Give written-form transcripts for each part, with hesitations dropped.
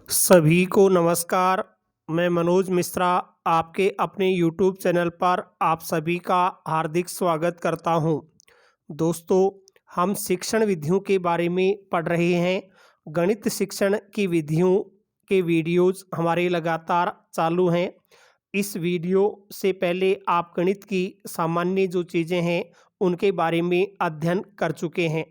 सभी को नमस्कार। मैं मनोज मिश्रा आपके अपने YouTube चैनल पर आप सभी का हार्दिक स्वागत करता हूं। दोस्तों, हम शिक्षण विधियों के बारे में पढ़ रहे हैं। गणित शिक्षण की विधियों के वीडियोज़ हमारे लगातार चालू हैं। इस वीडियो से पहले आप गणित की सामान्य जो चीज़ें हैं उनके बारे में अध्ययन कर चुके हैं।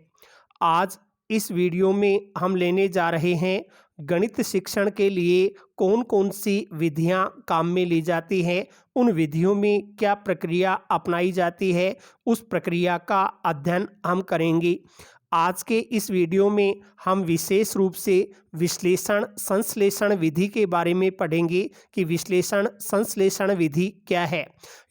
आज इस वीडियो में हम लेने जा रहे हैं गणित शिक्षण के लिए कौन कौन सी विधियां काम में ली जाती हैं, उन विधियों में क्या प्रक्रिया अपनाई जाती है, उस प्रक्रिया का अध्ययन हम करेंगे। आज के इस वीडियो में हम विशेष रूप से विश्लेषण संश्लेषण विधि के बारे में पढ़ेंगे कि विश्लेषण संश्लेषण विधि क्या है।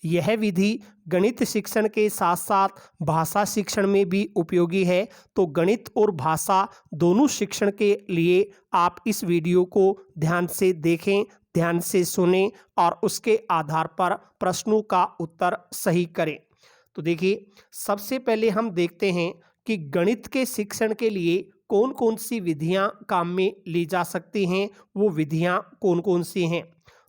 यह विधि गणित शिक्षण के साथ साथ भाषा शिक्षण में भी उपयोगी है। तो गणित और भाषा दोनों शिक्षण के लिए आप इस वीडियो को ध्यान से देखें, ध्यान से सुनें और उसके आधार पर प्रश्नों का उत्तर सही करें। तो देखिए, सबसे पहले हम देखते हैं कि गणित के शिक्षण के लिए कौन कौन सी विधियां काम में ली जा सकती हैं, वो विधियां कौन कौन सी हैं।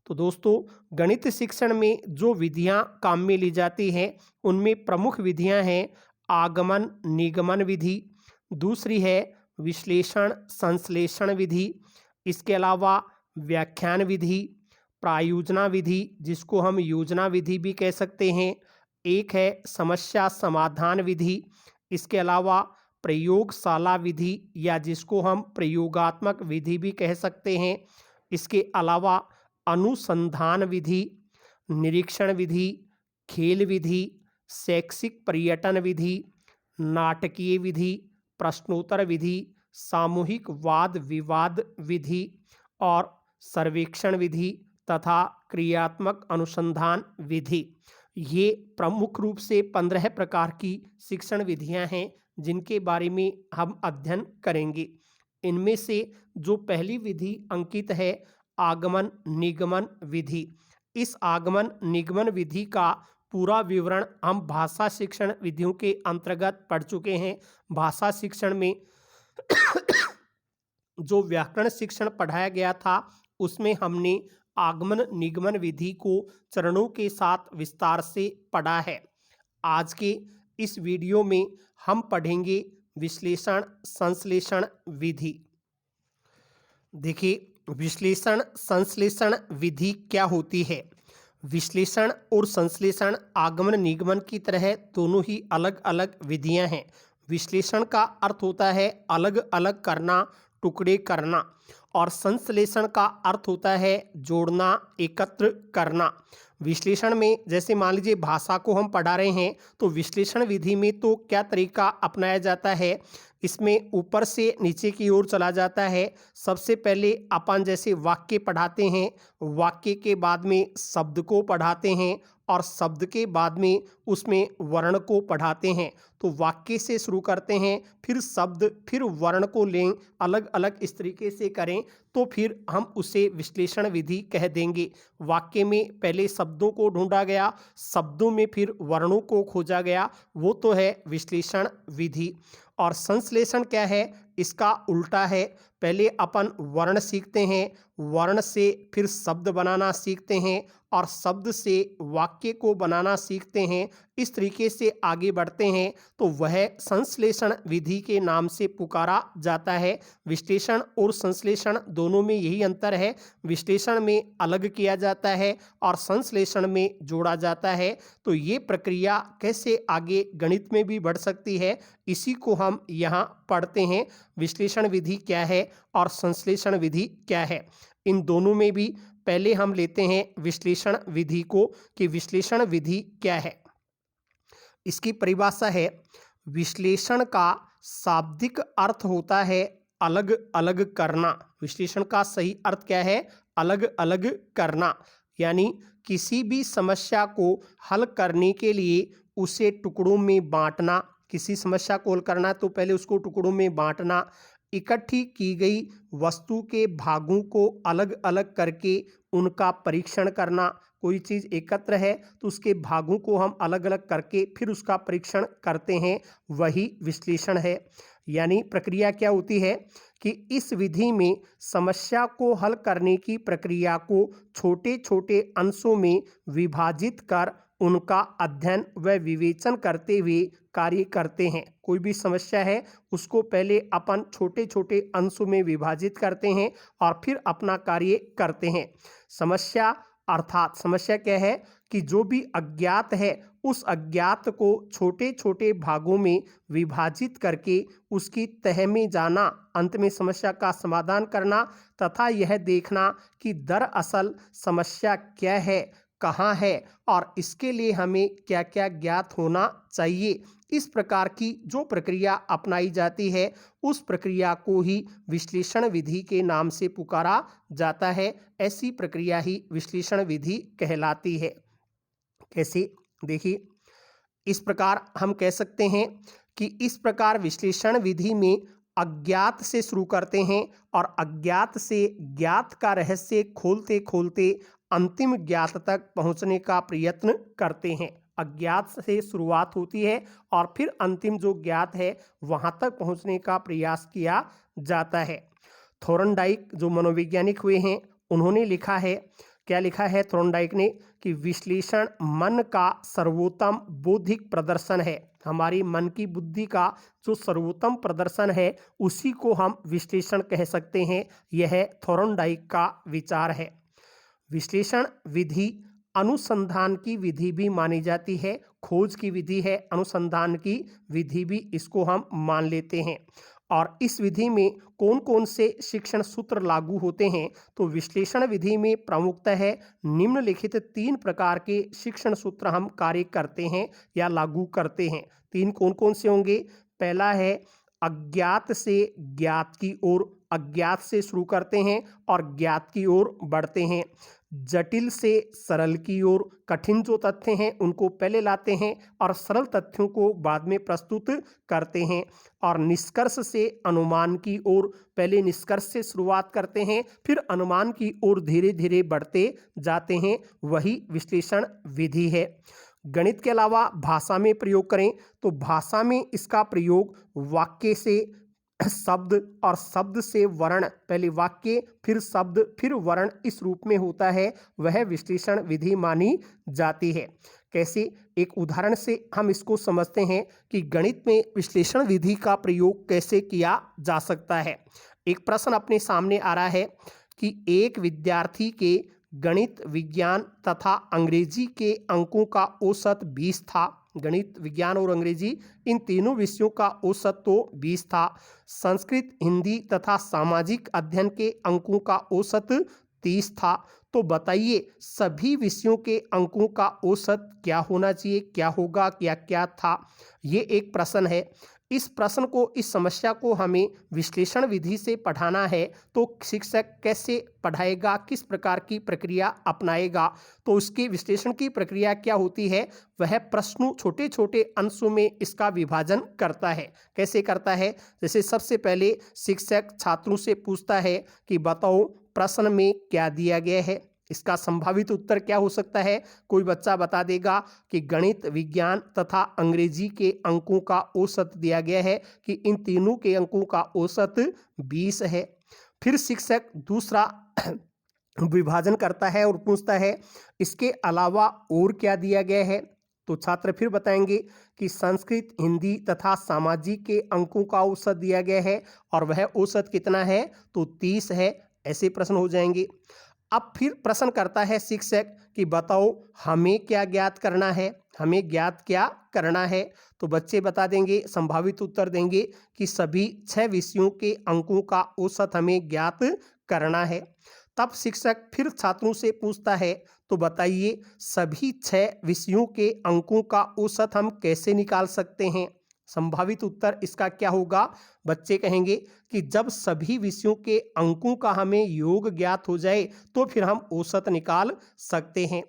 तो दोस्तों, गणित शिक्षण में जो विधियां काम में ली जाती हैं उनमें प्रमुख विधियां हैं आगमन निगमन विधि, दूसरी है विश्लेषण संश्लेषण विधि, इसके अलावा व्याख्यान विधि, प्रायोजना विधि जिसको हम योजना विधि भी कह सकते हैं, एक है समस्या समाधान विधि, इसके अलावा प्रयोगशाला विधि या जिसको हम प्रयोगात्मक विधि भी कह सकते हैं, इसके अलावा अनुसंधान विधि, निरीक्षण विधि, खेल विधि, शैक्षिक पर्यटन विधि, नाटकीय विधि, प्रश्नोत्तर विधि, सामूहिक वाद विवाद विधि और सर्वेक्षण विधि तथा क्रियात्मक अनुसंधान विधि। ये प्रमुख रूप से 15 प्रकार की शिक्षण विधियां हैं जिनके बारे में हम अध्ययन करेंगे। इनमें से जो पहली विधि अंकित है आगमन निगमन विधि, इस आगमन निगमन विधि का पूरा विवरण हम भाषा शिक्षण विधियों के अंतर्गत पढ़ चुके हैं। भाषा शिक्षण में जो व्याकरण शिक्षण पढ़ाया गया था उसमें हमने आगमन निगमन विधि को चरणों के साथ विस्तार से पढ़ा है। आज के इस वीडियो में हम पढ़ेंगे विश्लेषण संश्लेषण विधि। देखिए, विश्लेषण संश्लेषण विधि क्या होती है। विश्लेषण और संश्लेषण आगमन निगमन की तरह दोनों ही अलग अलग विधियां हैं। विश्लेषण का अर्थ होता है अलग अलग करना, टुकड़े करना, और संश्लेषण का अर्थ होता है जोड़ना, एकत्र करना। विश्लेषण में जैसे मान लीजिए भाषा को हम पढ़ा रहे हैं तो विश्लेषण विधि में तो क्या तरीका अपनाया जाता है, इसमें ऊपर से नीचे की ओर चला जाता है। सबसे पहले अपन जैसे वाक्य पढ़ाते हैं, वाक्य के बाद में शब्द को पढ़ाते हैं और शब्द के बाद में उसमें वर्ण को पढ़ाते हैं। तो वाक्य से शुरू करते हैं, फिर शब्द, फिर वर्ण को लें, अलग अलग इस तरीके से करें तो फिर हम उसे विश्लेषण विधि कह देंगे। वाक्य में पहले शब्दों को ढूंढा गया, शब्दों में फिर वर्णों को खोजा गया, वो तो है विश्लेषण विधि। और संश्लेषण क्या है, इसका उल्टा है। पहले अपन वर्ण सीखते हैं, वर्ण से फिर शब्द बनाना सीखते हैं और शब्द से वाक्य को बनाना सीखते हैं। इस तरीके से आगे बढ़ते हैं तो वह संश्लेषण विधि के नाम से पुकारा जाता है। विश्लेषण और संश्लेषण दोनों में यही अंतर है, विश्लेषण में अलग किया जाता है और संश्लेषण में जोड़ा जाता है। तो ये प्रक्रिया कैसे आगे गणित में भी बढ़ सकती है, इसी को हम यहाँ पढ़ते हैं। विश्लेषण विधि क्या है और संश्लेषण विधि क्या है, इन दोनों में भी पहले हम लेते हैं विश्लेषण विधि को कि विश्लेषण विधि क्या है। इसकी परिभाषा है, विश्लेषण का शाब्दिक अर्थ होता है अलग अलग करना। विश्लेषण का सही अर्थ क्या है, अलग अलग करना, यानी किसी भी समस्या को हल करने के लिए उसे टुकड़ों में बांटना। किसी समस्या को हल करना तो पहले उसको टुकड़ों में बांटना, इकट्ठी की गई वस्तु के भागों को अलग अलग करके उनका परीक्षण करना। कोई चीज़ एकत्र है तो उसके भागों को हम अलग अलग करके फिर उसका परीक्षण करते हैं, वही विश्लेषण है। यानी प्रक्रिया क्या होती है कि इस विधि में समस्या को हल करने की प्रक्रिया को छोटे छोटे अंशों में विभाजित कर उनका अध्ययन व विवेचन करते हुए कार्य करते हैं। कोई भी समस्या है उसको पहले अपन छोटे छोटे अंशों में विभाजित करते हैं और फिर अपना कार्य करते हैं। समस्या अर्थात समस्या क्या है कि जो भी अज्ञात है उस अज्ञात को छोटे छोटे भागों में विभाजित करके उसकी तह में जाना, अंत में समस्या का समाधान करना तथा यह देखना कि दरअसल समस्या क्या है, कहाँ है और इसके लिए हमें क्या क्या ज्ञात होना चाहिए। इस प्रकार की जो प्रक्रिया अपनाई जाती है उस प्रक्रिया को ही विश्लेषण विधि के नाम से पुकारा जाता है। ऐसी प्रक्रिया ही विश्लेषण विधि कहलाती है। कैसे, देखिए, इस प्रकार हम कह सकते हैं कि इस प्रकार विश्लेषण विधि में अज्ञात से शुरू करते हैं और अज्ञात से ज्ञात का रहस्य खोलते खोलते अंतिम ज्ञात तक पहुंचने का प्रयत्न करते हैं। अज्ञात से शुरुआत होती है और फिर अंतिम जो ज्ञात है वहां तक पहुंचने का प्रयास किया जाता है। थोर्नडाइक जो मनोवैज्ञानिक हुए हैं उन्होंने लिखा है, क्या लिखा है थोर्नडाइक ने, कि विश्लेषण मन का सर्वोत्तम बौद्धिक प्रदर्शन है। हमारी मन की बुद्धि का जो सर्वोत्तम प्रदर्शन है उसी को हम विश्लेषण कह सकते हैं। यह थोर्नडाइक का विचार है। विश्लेषण विधि अनुसंधान की विधि भी मानी जाती है। खोज की विधि है, अनुसंधान की विधि भी इसको हम मान लेते हैं। और इस विधि में कौन कौन से शिक्षण सूत्र लागू होते हैं, तो विश्लेषण विधि में प्रमुखतः है निम्नलिखित 3 प्रकार के शिक्षण सूत्र हम कार्य करते हैं या लागू करते हैं। 3 कौन कौन से होंगे? पहला है अज्ञात से ज्ञात की ओर, अज्ञात से शुरू करते हैं और ज्ञात की ओर बढ़ते हैं। जटिल से सरल की ओर, कठिन जो तथ्य हैं उनको पहले लाते हैं और सरल तथ्यों को बाद में प्रस्तुत करते हैं। और निष्कर्ष से अनुमान की ओर, पहले निष्कर्ष से शुरुआत करते हैं फिर अनुमान की ओर धीरे धीरे बढ़ते जाते हैं। वही विश्लेषण विधि है। गणित के अलावा भाषा में प्रयोग करें तो भाषा में इसका प्रयोग वाक्य से शब्द और शब्द से वर्ण, पहले वाक्य फिर शब्द फिर वर्ण, इस रूप में होता है, वह विश्लेषण विधि मानी जाती है। कैसे? एक उदाहरण से हम इसको समझते हैं कि गणित में विश्लेषण विधि का प्रयोग कैसे किया जा सकता है। एक प्रश्न अपने सामने आ रहा है कि एक विद्यार्थी के गणित, विज्ञान तथा अंग्रेजी के अंकों का औसत 20 था। गणित, विज्ञान और अंग्रेजी इन तीनों विषयों का औसत तो 20 था। संस्कृत, हिंदी तथा सामाजिक अध्ययन के अंकों का औसत 30 था। तो बताइए सभी विषयों के अंकों का औसत क्या होना चाहिए, क्या होगा, क्या क्या था? ये एक प्रश्न है। इस प्रश्न को, इस समस्या को हमें विश्लेषण विधि से पढ़ाना है तो शिक्षक कैसे पढ़ाएगा, किस प्रकार की प्रक्रिया अपनाएगा? तो उसके विश्लेषण की प्रक्रिया क्या होती है? वह प्रश्नों छोटे छोटे अंशों में इसका विभाजन करता है। कैसे करता है? जैसे सबसे पहले शिक्षक छात्रों से पूछता है कि बताओ प्रश्न में क्या दिया गया है। इसका संभावित उत्तर क्या हो सकता है? कोई बच्चा बता देगा कि गणित, विज्ञान तथा अंग्रेजी के अंकों का औसत दिया गया है कि इन तीनों के अंकों का औसत 20 है। फिर शिक्षक दूसरा विभाजन करता है और पूछता है इसके अलावा और क्या दिया गया है? तो छात्र फिर बताएंगे कि संस्कृत, हिंदी तथा सामाजिक के अंकों का औसत दिया गया है और वह औसत कितना है? तो 30 है। ऐसे प्रश्न हो जाएंगे। अब फिर प्रश्न करता है शिक्षक कि बताओ हमें क्या ज्ञात करना है, हमें ज्ञात क्या करना है? तो बच्चे बता देंगे, संभावित उत्तर देंगे कि सभी 6 विषयों के अंकों का औसत हमें ज्ञात करना है। तब शिक्षक फिर छात्रों से पूछता है तो बताइए सभी 6 विषयों के अंकों का औसत हम कैसे निकाल सकते हैं? संभावित उत्तर इसका क्या होगा? बच्चे कहेंगे कि जब सभी विषयों के अंकों का हमें योग ज्ञात हो जाए तो फिर हम औसत निकाल सकते हैं।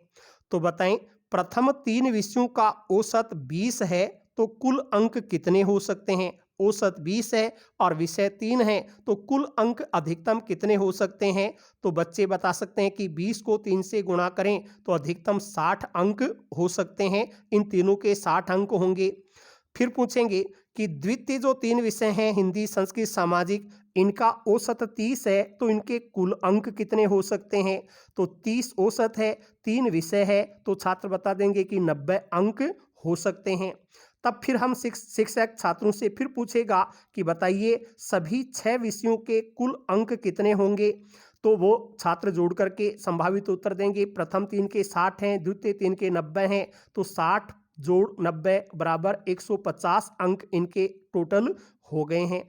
तो बताएं प्रथम 3 विषयों का औसत 20 है तो कुल अंक कितने हो सकते हैं? औसत 20 है और विषय 3 है तो कुल अंक अधिकतम कितने हो सकते हैं? तो बच्चे बता सकते हैं कि 20 को 3 से गुणा करें तो अधिकतम 60 अंक हो सकते हैं। इन तीनों के 60 अंक होंगे। फिर पूछेंगे कि द्वितीय जो 3 विषय हैं हिंदी, संस्कृत, सामाजिक, इनका औसत 30 है तो इनके कुल अंक कितने हो सकते हैं? तो 30 औसत है, 3 विषय है तो छात्र बता देंगे कि 90 अंक हो सकते हैं। तब फिर हम शिक्षक छात्रों से फिर पूछेगा कि बताइए सभी 6 विषयों के कुल अंक कितने होंगे? तो वो छात्र जोड़ करके संभावित उत्तर देंगे। प्रथम 3 के 60 हैं, द्वितीय 3 के 90 हैं, तो 60 जोड़ 90 बराबर 150 अंक इनके टोटल हो गए हैं।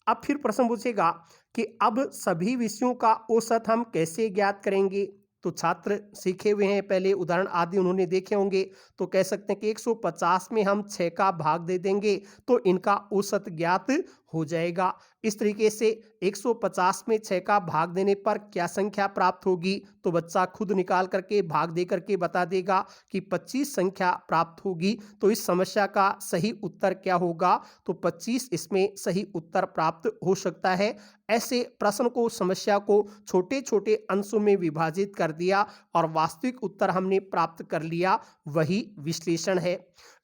अब फिर प्रश्न पूछेगा कि अब सभी विषयों का औसत हम कैसे ज्ञात करेंगे? तो छात्र सीखे हुए हैं, पहले उदाहरण आदि उन्होंने देखे होंगे, तो कह सकते हैं कि 150 में हम 6 का भाग दे देंगे तो इनका औसत ज्ञात हो जाएगा। इस तरीके से 150 में 6 का भाग देने पर क्या संख्या प्राप्त होगी? तो बच्चा खुद निकाल करके भाग दे करके बता देगा कि 25 संख्या प्राप्त होगी। तो इस समस्या का सही उत्तर क्या होगा? तो 25 इसमें सही उत्तर प्राप्त हो सकता है। ऐसे प्रश्न को, समस्या को छोटे छोटे अंशों में विभाजित कर दिया और वास्तविक उत्तर हमने प्राप्त कर लिया, वही विश्लेषण है।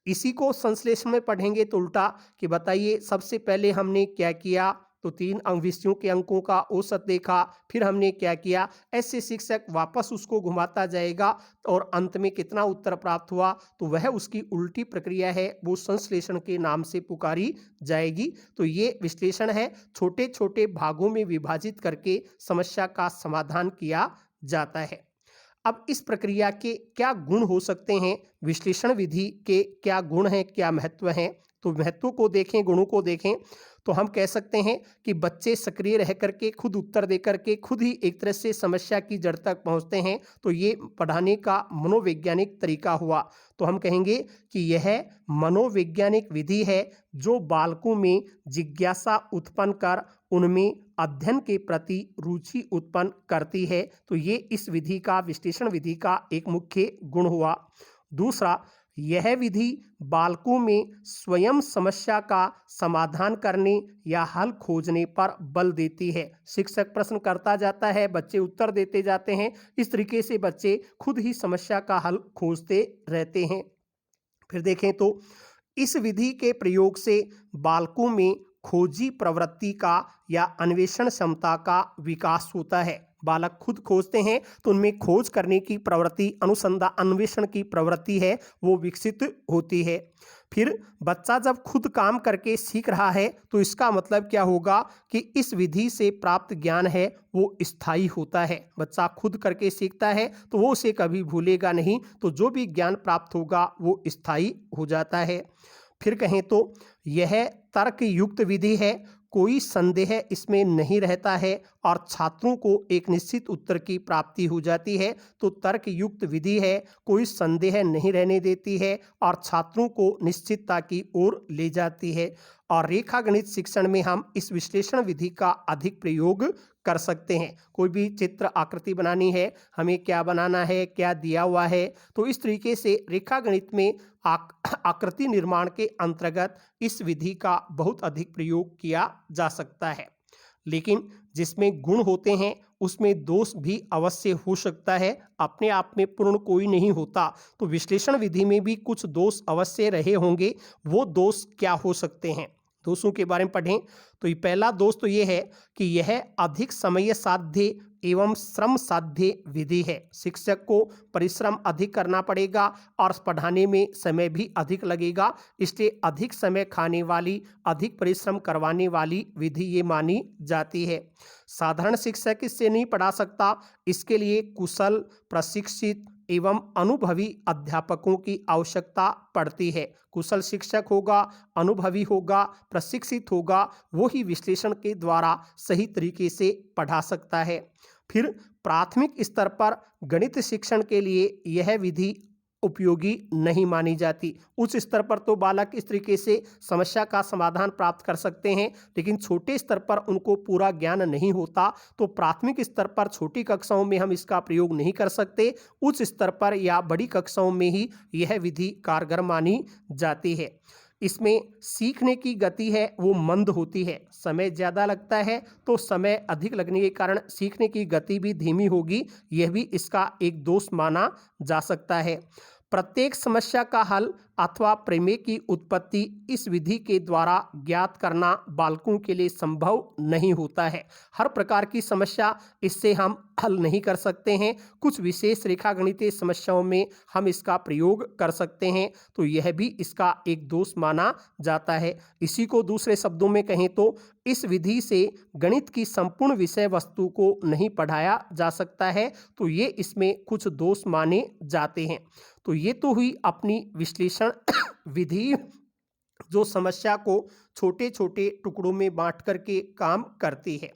इसी को संश्लेषण में पढ़ेंगे तो उल्टा कि बताइए सबसे पहले हमने क्या किया, तो 3 विषयों के अंकों का औसत देखा, फिर हमने क्या किया, ऐसे शिक्षक वापस उसको घुमाता जाएगा और अंत में कितना उत्तर प्राप्त हुआ, तो वह उसकी उल्टी प्रक्रिया है, वो संश्लेषण के नाम से पुकारी जाएगी। तो ये विश्लेषण है, छोटे छोटे भागों में विभाजित करके समस्या का समाधान किया जाता है। अब इस प्रक्रिया के क्या गुण हो सकते हैं, विश्लेषण विधि के क्या गुण हैं, क्या महत्व हैं? तो महत्व को देखें, गुणों को देखें, तो हम कह सकते हैं कि बच्चे सक्रिय रह करके खुद उत्तर दे करके खुद ही एक तरह से समस्या की जड़ तक पहुंचते हैं, तो ये पढ़ाने का मनोवैज्ञानिक तरीका हुआ। तो हम कहेंगे कि यह मनोवैज्ञानिक विधि है जो बालकों में जिज्ञासा उत्पन्न कर उनमें अध्ययन के प्रति रुचि उत्पन्न करती है। तो ये इस विधि का, विश्लेषण विधि का एक मुख्य गुण हुआ। दूसरा, यह विधि बालकों में स्वयं समस्या का समाधान करने या हल खोजने पर बल देती है। शिक्षक प्रश्न करता जाता है, बच्चे उत्तर देते जाते हैं, इस तरीके से बच्चे खुद ही समस्या का हल खोजते रहते हैं। फिर देखें तो इस विधि के प्रयोग से बालकों में खोजी प्रवृत्ति का या अन्वेषण क्षमता का विकास होता है। बालक खुद खोजते हैं तो उनमें खोज करने की प्रवृत्ति, अनुसंधान, अन्वेषण की प्रवृत्ति है, वो विकसित होती है। फिर बच्चा जब खुद काम करके सीख रहा है तो इसका मतलब क्या होगा कि इस विधि से प्राप्त ज्ञान है वो स्थायी होता है। बच्चा खुद करके सीखता है तो वो उसे कभी भूलेगा नहीं, तो जो भी ज्ञान प्राप्त होगा वो स्थायी हो जाता है। फिर कहें तो यह तर्क युक्त विधि है, कोई संदेह इसमें नहीं रहता है और छात्रों को एक निश्चित उत्तर की प्राप्ति हो जाती है। तो तर्क युक्त विधि है, कोई संदेह नहीं रहने देती है और छात्रों को निश्चितता की ओर ले जाती है। और रेखा गणित शिक्षण में हम इस विश्लेषण विधि का अधिक प्रयोग कर सकते हैं। कोई भी चित्र, आकृति बनानी है, हमें क्या बनाना है, क्या दिया हुआ है, तो इस तरीके से रेखा गणित में आकृति निर्माण के अंतर्गत इस विधि का बहुत अधिक प्रयोग किया जा सकता है। लेकिन जिसमें गुण होते हैं उसमें दोष भी अवश्य हो सकता है, अपने आप में पूर्ण कोई नहीं होता। तो विश्लेषण विधि में भी कुछ दोष अवश्य रहे होंगे, वो दोष क्या हो सकते हैं, दोषों के बारे में पढ़ें। तो ये पहला दोष तो ये है कि यह अधिक समय साध्य एवं श्रम साध्य विधि है। शिक्षक को परिश्रम अधिक करना पड़ेगा और पढ़ाने में समय भी अधिक लगेगा, इसलिए अधिक समय खाने वाली, अधिक परिश्रम करवाने वाली विधि ये मानी जाती है। साधारण शिक्षक इससे नहीं पढ़ा सकता, इसके लिए कुशल, प्रशिक्षित एवं अनुभवी अध्यापकों की आवश्यकता पड़ती है। कुशल शिक्षक होगा, अनुभवी होगा, प्रशिक्षित होगा, वो ही विश्लेषण के द्वारा सही तरीके से पढ़ा सकता है। फिर प्राथमिक स्तर पर गणित शिक्षण के लिए यह विधि उपयोगी नहीं मानी जाती। उच्च स्तर पर तो बालक इस तरीके से समस्या का समाधान प्राप्त कर सकते हैं, लेकिन छोटे स्तर पर उनको पूरा ज्ञान नहीं होता, तो प्राथमिक स्तर पर छोटी कक्षाओं में हम इसका प्रयोग नहीं कर सकते। उच्च स्तर पर या बड़ी कक्षाओं में ही यह विधि कारगर मानी जाती है। इसमें सीखने की गति है वो मंद होती है, समय ज़्यादा लगता है, तो समय अधिक लगने के कारण सीखने की गति भी धीमी होगी, यह भी इसका एक दोष माना जा सकता है। प्रत्येक समस्या का हल अथवा प्रमेय की उत्पत्ति इस विधि के द्वारा ज्ञात करना बालकों के लिए संभव नहीं होता है। हर प्रकार की समस्या इससे हम हल नहीं कर सकते हैं। कुछ विशेष रेखागणितीय समस्याओं में हम इसका प्रयोग कर सकते हैं, तो यह भी इसका एक दोष माना जाता है। इसी को दूसरे शब्दों में कहें तो इस विधि से गणित की संपूर्ण विषय वस्तु को नहीं पढ़ाया जा सकता है, तो ये इसमें कुछ दोष माने जाते हैं। तो ये तो हुई अपनी विश्लेषण विधि, जो समस्या को छोटे छोटे टुकड़ों में बांट करके काम करती है।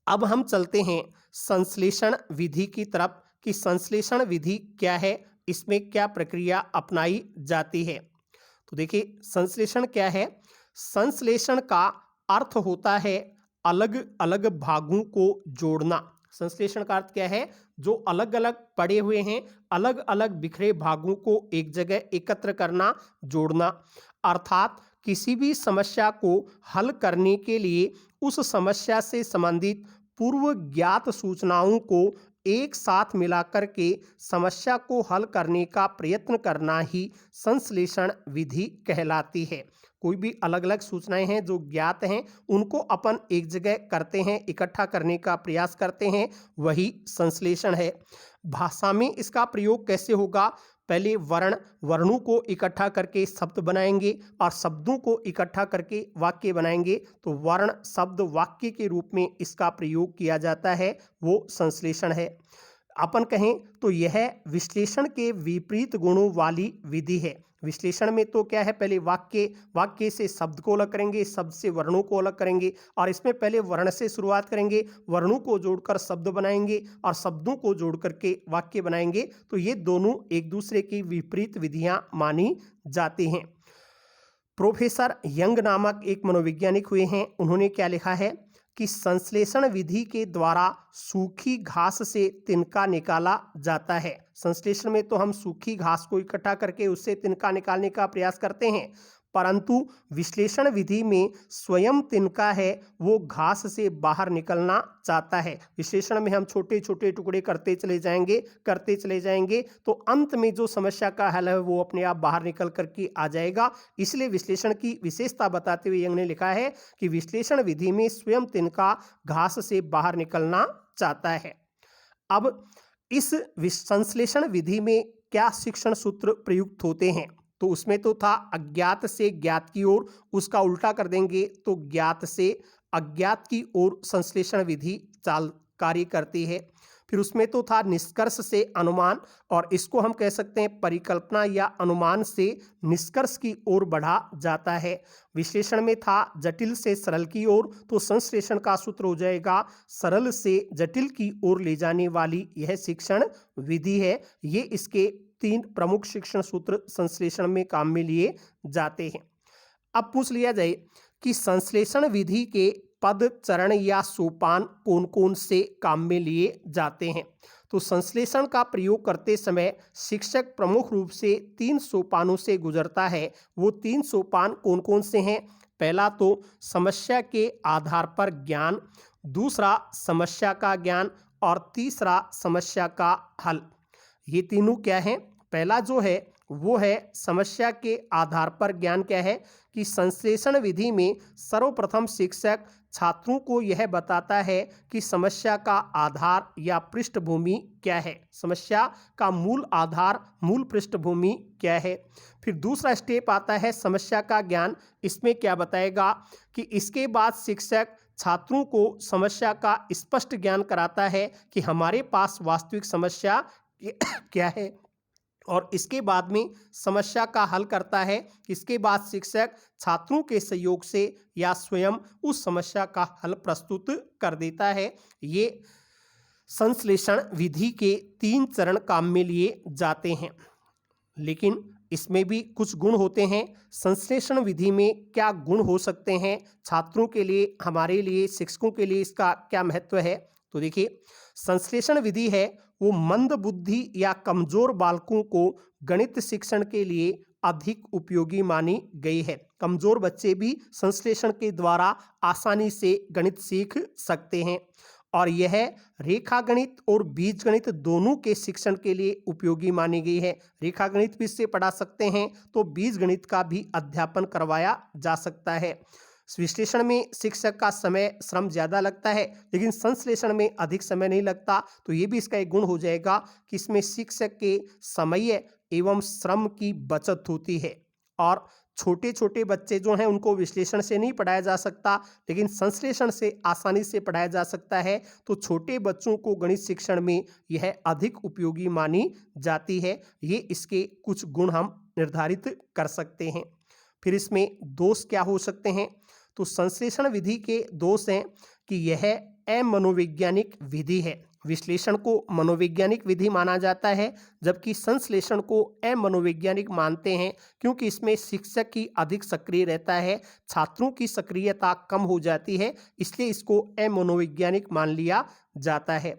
अब हम चलते हैं संश्लेषण विधि की तरफ कि संश्लेषण विधि क्या है, इसमें क्या प्रक्रिया अपनाई जाती है। तो देखिए संश्लेषण क्या है। संश्लेषण का अर्थ होता है अलग अलग भागों को जोड़ना। संश्लेषण का अर्थ क्या है, जो अलग अलग पड़े हुए हैं, अलग अलग बिखरे भागों को एक जगह एकत्र करना, जोड़ना। अर्थात किसी भी समस्या को हल करने के लिए उस समस्या से संबंधित पूर्व ज्ञात सूचनाओं को एक साथ मिलाकर के समस्या को हल करने का प्रयत्न करना ही संश्लेषण विधि कहलाती है। कोई भी अलग अलग सूचनाएं हैं जो ज्ञात हैं, उनको अपन एक जगह करते हैं, इकट्ठा करने का प्रयास करते हैं, वही संश्लेषण है। भाषा में इसका प्रयोग कैसे होगा, पहले वर्णों को इकट्ठा करके शब्द बनाएंगे और शब्दों को इकट्ठा करके वाक्य बनाएंगे, तो वर्ण शब्द वाक्य के रूप में इसका प्रयोग किया जाता है, वो संश्लेषण है। अपन कहें तो यह विश्लेषण के विपरीत गुणों वाली विधि है। विश्लेषण में तो क्या है, पहले वाक्य से शब्द को अलग करेंगे, शब्द से वर्णों को अलग करेंगे, और इसमें पहले वर्ण से शुरुआत करेंगे, वर्णों को जोड़कर शब्द बनाएंगे और शब्दों को जोड़ करके वाक्य बनाएंगे। तो ये दोनों एक दूसरे की विपरीत विधियां मानी जाती हैं। प्रोफेसर यंग नामक एक मनोवैज्ञानिक हुए हैं, उन्होंने क्या लिखा है कि संश्लेषण विधि के द्वारा सूखी घास से तिनका निकाला जाता है। संश्लेषण में तो हम सूखी घास को इकट्ठा करके उससे तिनका निकालने का प्रयास करते हैं, परंतु विश्लेषण विधि में स्वयं तिनका है वो घास से बाहर निकलना चाहता है। विश्लेषण में हम छोटे छोटे टुकड़े करते चले जाएंगे तो अंत में जो समस्या का हल है वो अपने आप बाहर निकल करके आ जाएगा। इसलिए विश्लेषण की विशेषता बताते हुए यंग ने लिखा है कि विश्लेषण विधि में स्वयं तिनका घास से बाहर निकलना चाहता है। अब इस संश्लेषण विधि में क्या शिक्षण सूत्र प्रयुक्त होते हैं, तो उसमें तो था अज्ञात से ज्ञात की ओर, उसका उल्टा कर देंगे तो ज्ञात से अज्ञात की ओर संश्लेषण विधि कार्य करती है। फिर उसमें तो था निष्कर्ष से अनुमान, और इसको हम कह सकते हैं परिकल्पना या अनुमान से निष्कर्ष की ओर बढ़ा जाता है। विश्लेषण में था जटिल से सरल की ओर, तो संश्लेषण का सूत्र हो जाएगा सरल से जटिल की ओर ले जाने वाली यह शिक्षण विधि है। ये इसके 3 प्रमुख शिक्षण सूत्र संश्लेषण में काम में लिए जाते हैं। अब पूछ लिया जाए कि संश्लेषण विधि के पद, चरण या सोपान कौन कौन से काम में लिए जाते हैं। तो संश्लेषण का प्रयोग करते समय शिक्षक प्रमुख रूप से 3 सोपानों से गुजरता है। वो 3 सोपान कौन कौन से हैं, पहला तो समस्या के आधार पर ज्ञान, दूसरा समस्या का ज्ञान और तीसरा समस्या का हल। ये तीनों क्या हैं, पहला जो है वो है समस्या के आधार पर ज्ञान। क्या है कि संश्लेषण विधि में सर्वप्रथम शिक्षक छात्रों को यह बताता है कि समस्या का आधार या पृष्ठभूमि क्या है, समस्या का मूल आधार मूल पृष्ठभूमि क्या है। फिर दूसरा स्टेप आता है समस्या का ज्ञान। इसमें क्या बताएगा कि इसके बाद शिक्षक छात्रों को समस्या का स्पष्ट ज्ञान कराता है कि हमारे पास वास्तविक समस्या क्या है, और इसके बाद में समस्या का हल करता है। इसके बाद शिक्षक छात्रों के सहयोग से या स्वयं उस समस्या का हल प्रस्तुत कर देता है। ये संश्लेषण विधि के 3 चरण काम में लिए जाते हैं, लेकिन इसमें भी कुछ गुण होते हैं। संश्लेषण विधि में क्या गुण हो सकते हैं, छात्रों के लिए, हमारे लिए, शिक्षकों के लिए इसका क्या महत्व है। तो देखिए संश्लेषण विधि है वो मंद बुद्धि या कमजोर बालकों को गणित शिक्षण के लिए अधिक उपयोगी मानी गई है। कमजोर बच्चे भी संश्लेषण के द्वारा आसानी से गणित सीख सकते हैं। और यह रेखागणित और बीजगणित दोनों के शिक्षण के लिए उपयोगी मानी गई है। रेखागणित भी इससे पढ़ा सकते हैं तो बीजगणित का भी अध्यापन करवाया जा सकता है। विश्लेषण में शिक्षक का समय श्रम ज़्यादा लगता है, लेकिन संश्लेषण में अधिक समय नहीं लगता। तो ये भी इसका एक गुण हो जाएगा कि इसमें शिक्षक के समय एवं श्रम की बचत होती है। और छोटे छोटे बच्चे जो हैं उनको विश्लेषण से नहीं पढ़ाया जा सकता, लेकिन संश्लेषण से आसानी से पढ़ाया जा सकता है। तो छोटे बच्चों को गणित शिक्षण में यह अधिक उपयोगी मानी जाती है। ये इसके कुछ गुण हम निर्धारित कर सकते हैं। फिर इसमें दोष क्या हो सकते हैं? तो संश्लेषण विधि के दोष हैं कि यह अमनोवैज्ञानिक विधि है। विश्लेषण को मनोवैज्ञानिक विधि माना जाता है, जबकि संश्लेषण को अमनोवैज्ञानिक मानते हैं, क्योंकि इसमें शिक्षक की अधिक सक्रिय रहता है, छात्रों की सक्रियता कम हो जाती है, इसलिए इसको अमनोवैज्ञानिक मान लिया जाता है।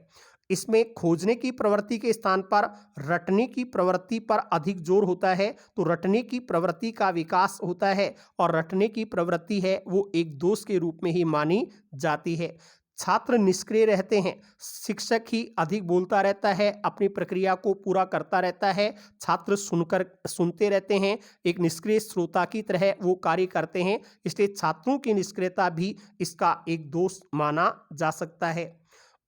इसमें खोजने की प्रवृत्ति के स्थान पर रटने की प्रवृत्ति पर अधिक जोर होता है। तो रटने की प्रवृत्ति का विकास होता है और रटने की प्रवृत्ति है वो एक दोष के रूप में ही मानी जाती है। छात्र निष्क्रिय रहते हैं, शिक्षक ही अधिक बोलता रहता है, अपनी प्रक्रिया को पूरा करता रहता है, छात्र सुनते रहते हैं, एक निष्क्रिय श्रोता की तरह वो कार्य करते हैं, इसलिए छात्रों की निष्क्रियता भी इसका एक दोष माना जा सकता है।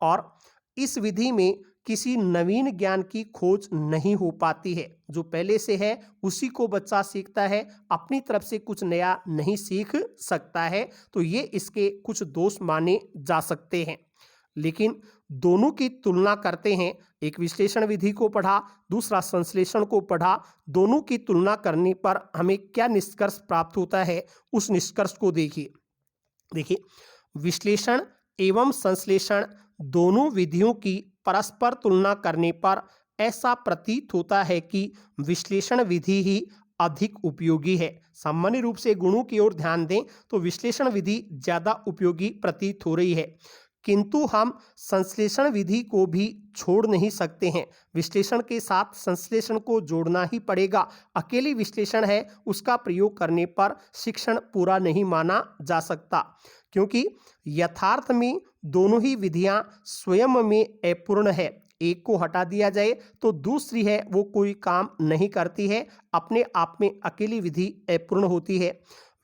और इस विधि में किसी नवीन ज्ञान की खोज नहीं हो पाती है, जो पहले से है उसी को बच्चा सीखता है, अपनी तरफ से कुछ नया नहीं सीख सकता है। तो ये इसके कुछ दोष माने जा सकते हैं। लेकिन दोनों की तुलना करते हैं, एक विश्लेषण विधि को पढ़ा, दूसरा संश्लेषण को पढ़ा, दोनों की तुलना करने पर हमें क्या निष्कर्ष प्राप्त होता है, उस निष्कर्ष को देखिए विश्लेषण एवं संश्लेषण दोनों विधियों की परस्पर तुलना करने पर ऐसा प्रतीत होता है कि विश्लेषण विधि ही अधिक उपयोगी है। सामान्य रूप से गुणों की ओर ध्यान दें तो विश्लेषण विधि ज़्यादा उपयोगी प्रतीत हो रही है, किंतु हम संश्लेषण विधि को भी छोड़ नहीं सकते हैं। विश्लेषण के साथ संश्लेषण को जोड़ना ही पड़ेगा। अकेली विश्लेषण है उसका प्रयोग करने पर शिक्षण पूरा नहीं माना जा सकता, क्योंकि यथार्थ में दोनों ही विधियां स्वयं में अपूर्ण है। एक को हटा दिया जाए तो दूसरी है वो कोई काम नहीं करती है, अपने आप में अकेली विधि अपूर्ण होती है।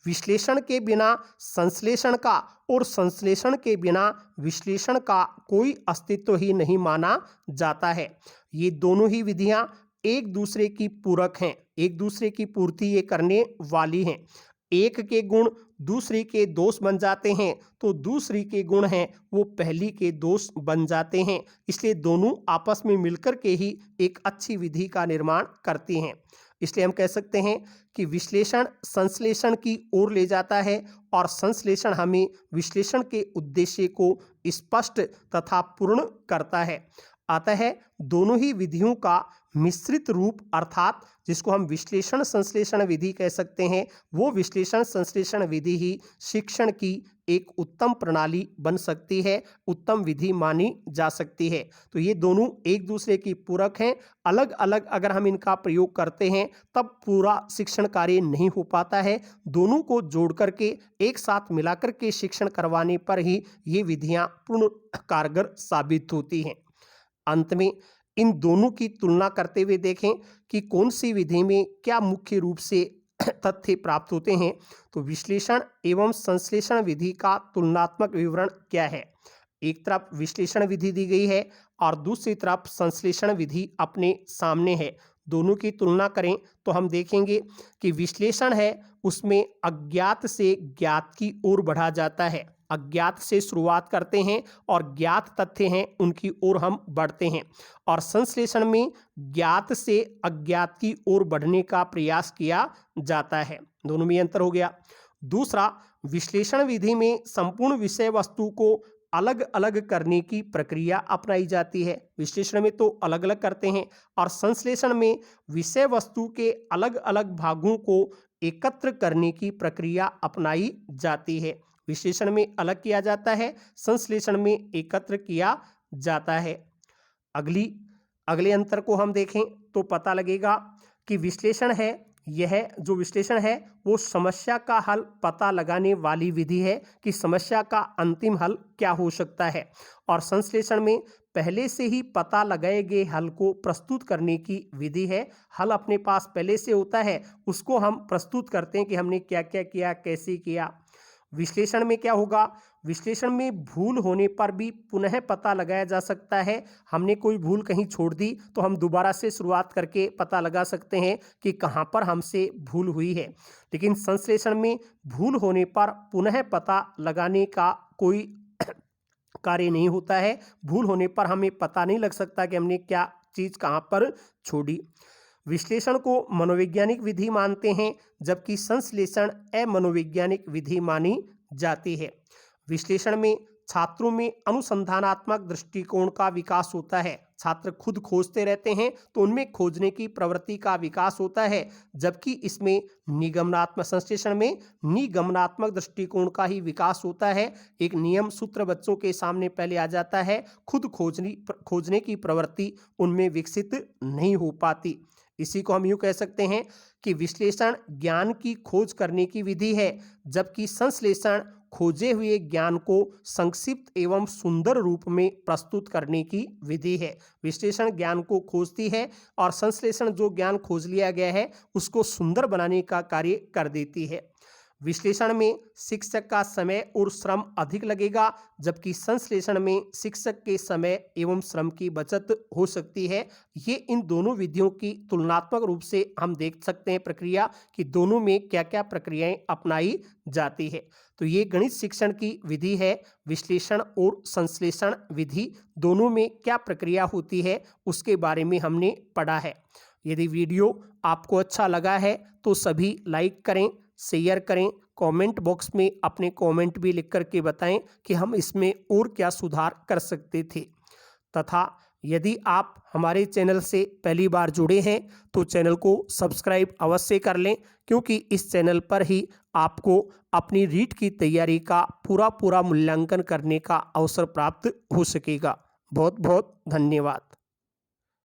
विश्लेषण के बिना संश्लेषण का और संश्लेषण के बिना विश्लेषण का कोई अस्तित्व ही नहीं माना जाता है। ये दोनों ही विधियां एक दूसरे की पूरक हैं, एक दूसरे की पूर्ति ये करने वाली हैं। एक के गुण दूसरी के दोष बन जाते हैं तो दूसरी के गुण हैं वो पहली के दोष बन जाते हैं, इसलिए दोनों आपस में मिलकर के ही एक अच्छी विधि का निर्माण करती हैं। इसलिए हम कह सकते हैं कि विश्लेषण संश्लेषण की ओर ले जाता है और संश्लेषण हमें विश्लेषण के उद्देश्य को स्पष्ट तथा पूर्ण करता है। अतः दोनों ही विधियों का मिश्रित रूप अर्थात जिसको हम विश्लेषण संश्लेषण विधि कह सकते हैं, वो विश्लेषण संश्लेषण विधि ही शिक्षण की एक उत्तम प्रणाली बन सकती है, उत्तम विधि मानी जा सकती है। तो ये दोनों एक दूसरे की पूरक हैं। अलग अलग अगर हम इनका प्रयोग करते हैं तब पूरा शिक्षण कार्य नहीं हो पाता है। दोनों को जोड़ करके एक साथ मिलाकर के शिक्षण करवाने पर ही ये विधियाँ पूर्ण कारगर साबित होती हैं। अंत में इन दोनों की तुलना करते हुए देखें कि कौन सी विधि में क्या मुख्य रूप से तथ्य प्राप्त होते हैं। तो विश्लेषण एवं संश्लेषण विधि का तुलनात्मक विवरण क्या है? एक तरफ विश्लेषण विधि दी गई है और दूसरी तरफ संश्लेषण विधि अपने सामने है। दोनों की तुलना करें तो हम देखेंगे कि विश्लेषण है उसमें अज्ञात से ज्ञात की ओर बढ़ा जाता है। अज्ञात से शुरुआत करते हैं और ज्ञात तथ्य हैं उनकी ओर हम बढ़ते हैं, और संश्लेषण में ज्ञात से अज्ञात की ओर बढ़ने का प्रयास किया जाता है। दोनों में अंतर हो गया। दूसरा, विश्लेषण विधि में संपूर्ण विषय वस्तु को अलग अलग करने की प्रक्रिया अपनाई जाती है। विश्लेषण में तो अलग अलग करते हैं और संश्लेषण में विषय वस्तु के अलग अलग भागों को एकत्र करने की प्रक्रिया अपनाई जाती है। विश्लेषण में अलग किया जाता है, संश्लेषण में एकत्र किया जाता है। अगले अंतर को हम देखें तो पता लगेगा कि विश्लेषण है यह जो विश्लेषण है वो समस्या का हल पता लगाने वाली विधि है कि समस्या का अंतिम हल क्या हो सकता है। और संश्लेषण में पहले से ही पता लगाए गए हल को प्रस्तुत करने की विधि है। हल अपने पास पहले से होता है, उसको हम प्रस्तुत करते हैं कि हमने क्या क्या किया, कैसे किया। विश्लेषण में क्या होगा, विश्लेषण में भूल होने पर भी पुनः पता लगाया जा सकता है। हमने कोई भूल कहीं छोड़ दी तो हम दोबारा से शुरुआत करके पता लगा सकते हैं कि कहाँ पर हमसे भूल हुई है। लेकिन संश्लेषण में भूल होने पर पुनः पता लगाने का कोई कार्य नहीं होता है। भूल होने पर हमें पता नहीं लग सकता कि हमने क्या चीज़ कहाँ पर छोड़ी। विश्लेषण को मनोवैज्ञानिक विधि मानते हैं, जबकि संश्लेषण अमनोवैज्ञानिक विधि मानी जाती है। विश्लेषण में छात्रों में अनुसंधानात्मक दृष्टिकोण का विकास होता है। छात्र खुद खोजते रहते हैं तो उनमें खोजने की प्रवृत्ति का विकास होता है, जबकि इसमें निगमनात्मक संश्लेषण में निगमनात्मक दृष्टिकोण का ही विकास होता है। एक नियम सूत्र बच्चों के सामने पहले आ जाता है, खुद खोजने की प्रवृत्ति उनमें विकसित नहीं हो पाती। इसी को हम यूँ कह सकते हैं कि विश्लेषण ज्ञान की खोज करने की विधि है, जबकि संश्लेषण खोजे हुए ज्ञान को संक्षिप्त एवं सुंदर रूप में प्रस्तुत करने की विधि है। विश्लेषण ज्ञान को खोजती है और संश्लेषण जो ज्ञान खोज लिया गया है उसको सुंदर बनाने का कार्य कर देती है। विश्लेषण में शिक्षक का समय और श्रम अधिक लगेगा, जबकि संश्लेषण में शिक्षक के समय एवं श्रम की बचत हो सकती है। ये इन दोनों विधियों की तुलनात्मक रूप से हम देख सकते हैं प्रक्रिया कि दोनों में क्या क्या प्रक्रियाएं अपनाई जाती है। तो ये गणित शिक्षण की विधि है। विश्लेषण और संश्लेषण विधि दोनों में क्या प्रक्रिया होती है उसके बारे में हमने पढ़ा है। यदि वीडियो आपको अच्छा लगा है तो सभी लाइक करें, शेयर करें, कमेंट बॉक्स में अपने कमेंट भी लिख करके बताएं कि हम इसमें और क्या सुधार कर सकते थे। तथा यदि आप हमारे चैनल से पहली बार जुड़े हैं तो चैनल को सब्सक्राइब अवश्य कर लें, क्योंकि इस चैनल पर ही आपको अपनी रीट की तैयारी का पूरा मूल्यांकन करने का अवसर प्राप्त हो सकेगा। बहुत बहुत धन्यवाद।